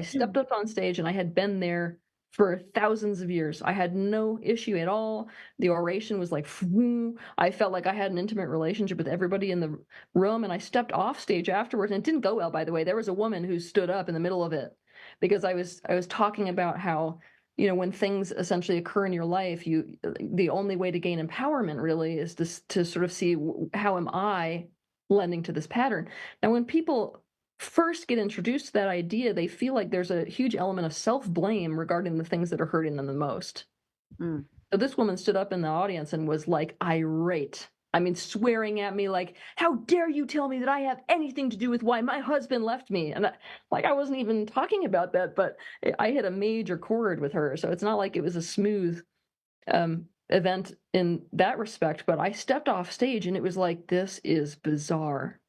I stepped up on stage and I had been there for thousands of years. I had no issue at all. The oration was like, I felt like I had an intimate relationship with everybody in the room. And I stepped off stage afterwards, and it didn't go well, by the way. There was a woman who stood up in the middle of it because I was talking about how, when things essentially occur in your life, the only way to gain empowerment really is to sort of see, how am I lending to this pattern. Now, when people first get introduced to that idea, they feel like there's a huge element of self-blame regarding the things that are hurting them the most. Mm. So this woman stood up in the audience and was like irate. I mean, swearing at me like, "How dare you tell me that I have anything to do with why my husband left me?" And I wasn't even talking about that, but I hit a major chord with her. So it's not like it was a smooth event in that respect. But I stepped off stage and it was like, this is bizarre.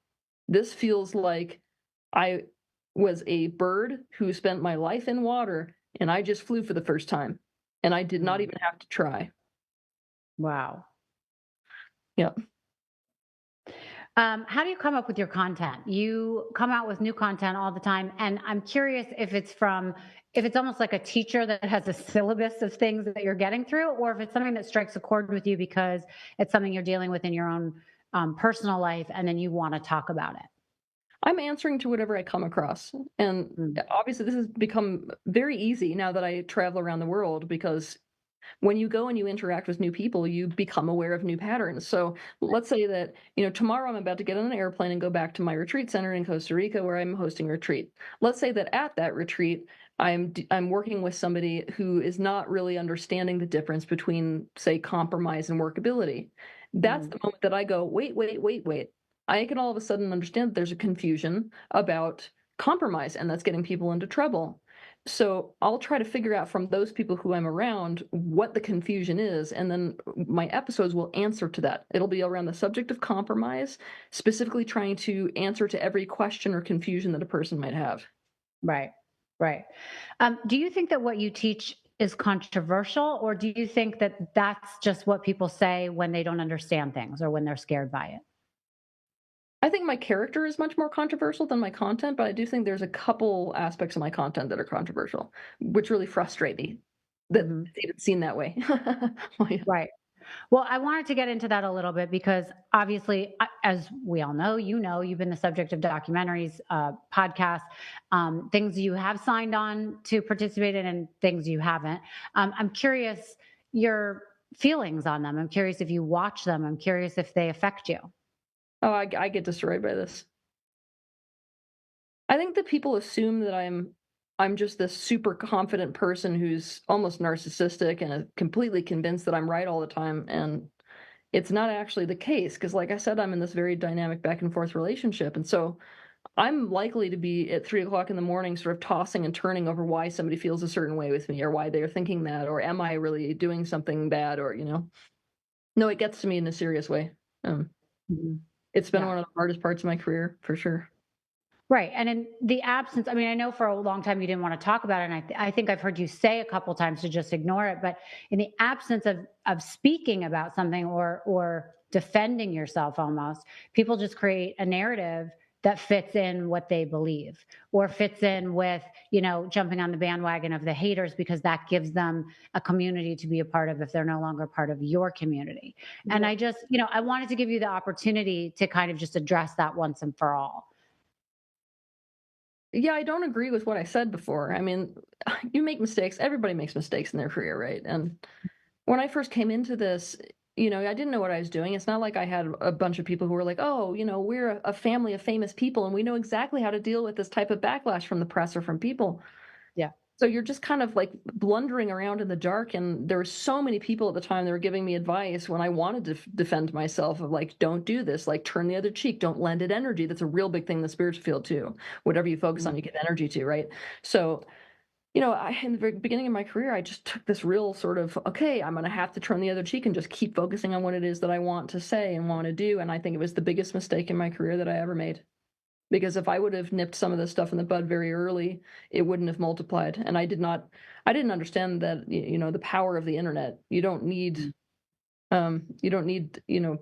This feels like I was a bird who spent my life in water, and I just flew for the first time, and I did not Mm. even have to try. Wow. Yep. How do you come up with your content? You come out with new content all the time, and I'm curious if it's almost like a teacher that has a syllabus of things that you're getting through, or if it's something that strikes a chord with you because it's something you're dealing with in your own personal life, and then you want to talk about it. I'm answering to whatever I come across, and Mm. obviously, this has become very easy now that I travel around the world because when you go and you interact with new people, you become aware of new patterns. So let's say that, tomorrow I'm about to get on an airplane and go back to my retreat center in Costa Rica where I'm hosting a retreat. Let's say that at that retreat, I'm working with somebody who is not really understanding the difference between, say, compromise and workability. That's Mm. the moment that I go, wait, wait, wait, wait. I can all of a sudden understand that there's a confusion about compromise, and that's getting people into trouble. So I'll try to figure out from those people who I'm around what the confusion is, and then my episodes will answer to that. It'll be around the subject of compromise, specifically trying to answer to every question or confusion that a person might have. Right, right. Do you think that what you teach is controversial, or do you think that that's just what people say when they don't understand things or when they're scared by it? I think my character is much more controversial than my content, but I do think there's a couple aspects of my content that are controversial, which really frustrate me that Hmm. it's even seen that way. Well, yeah. Right. Well, I wanted to get into that a little bit because obviously, as we all know, you've been the subject of documentaries, podcasts, things you have signed on to participate in, and things you haven't. I'm curious your feelings on them. I'm curious if you watch them. I'm curious if they affect you. Oh, I get destroyed by this. I think that people assume that I'm just this super confident person who's almost narcissistic and completely convinced that I'm right all the time, and it's not actually the case. Because, like I said, I'm in this very dynamic back and forth relationship, and so I'm likely to be at 3 o'clock in the morning sort of tossing and turning over why somebody feels a certain way with me or why they're thinking that, or am I really doing something bad, or, No, it gets to me in a serious way. Um, Mhm. it's been Yeah. one of the hardest parts of my career, for sure. Right. And in the absence, I mean, I know for a long time you didn't want to talk about it. And I think I've heard you say a couple times to just ignore it. But in the absence of speaking about something or defending yourself almost, people just create a narrative that fits in what they believe or fits in with, jumping on the bandwagon of the haters because that gives them a community to be a part of if they're no longer part of your community. And Yeah. I just, I wanted to give you the opportunity to kind of just address that once and for all. Yeah, I don't agree with what I said before. I mean, you make mistakes. Everybody makes mistakes in their career, right? And when I first came into this, I didn't know what I was doing. It's not like I had a bunch of people who were like, "Oh, we're a family of famous people and we know exactly how to deal with this type of backlash from the press or from people." Yeah. So you're just kind of like blundering around in the dark, and there were so many people at the time that were giving me advice when I wanted to defend myself of like, "Don't do this, like turn the other cheek, don't lend it energy." That's a real big thing in the spiritual field too. Whatever you focus on, you get energy to, right? So in the very beginning of my career, I just took this real sort of, okay, I'm going to have to turn the other cheek and just keep focusing on what it is that I want to say and want to do. And I think it was the biggest mistake in my career that I ever made. Because if I would have nipped some of this stuff in the bud very early, it wouldn't have multiplied. And I didn't understand that, the power of the internet. You don't need,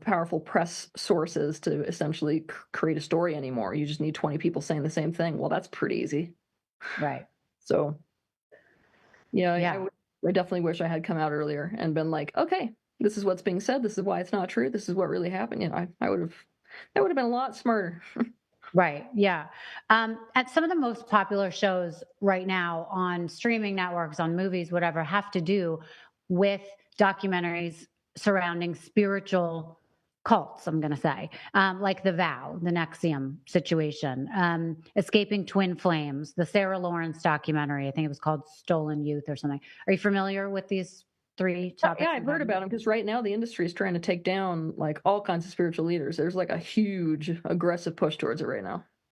powerful press sources to essentially create a story anymore. You just need 20 people saying the same thing. Well, that's pretty easy. Right. So yeah, Yeah. I definitely wish I had come out earlier and been like, okay, this is what's being said. This is why it's not true. This is what really happened. I would have, that would have been a lot smarter. Right. Yeah. At some of the most popular shows right now on streaming networks, on movies, whatever, have to do with documentaries surrounding spiritual cults, I'm going to say, like The Vow, the Nexium situation, Escaping Twin Flames, the Sarah Lawrence documentary. I think it was called Stolen Youth or something. Are you familiar with these three Oh, yeah, topics I've I'm heard talking about about? them because right now the industry is trying to take down like all kinds of spiritual leaders. There's like a huge aggressive push towards it right now.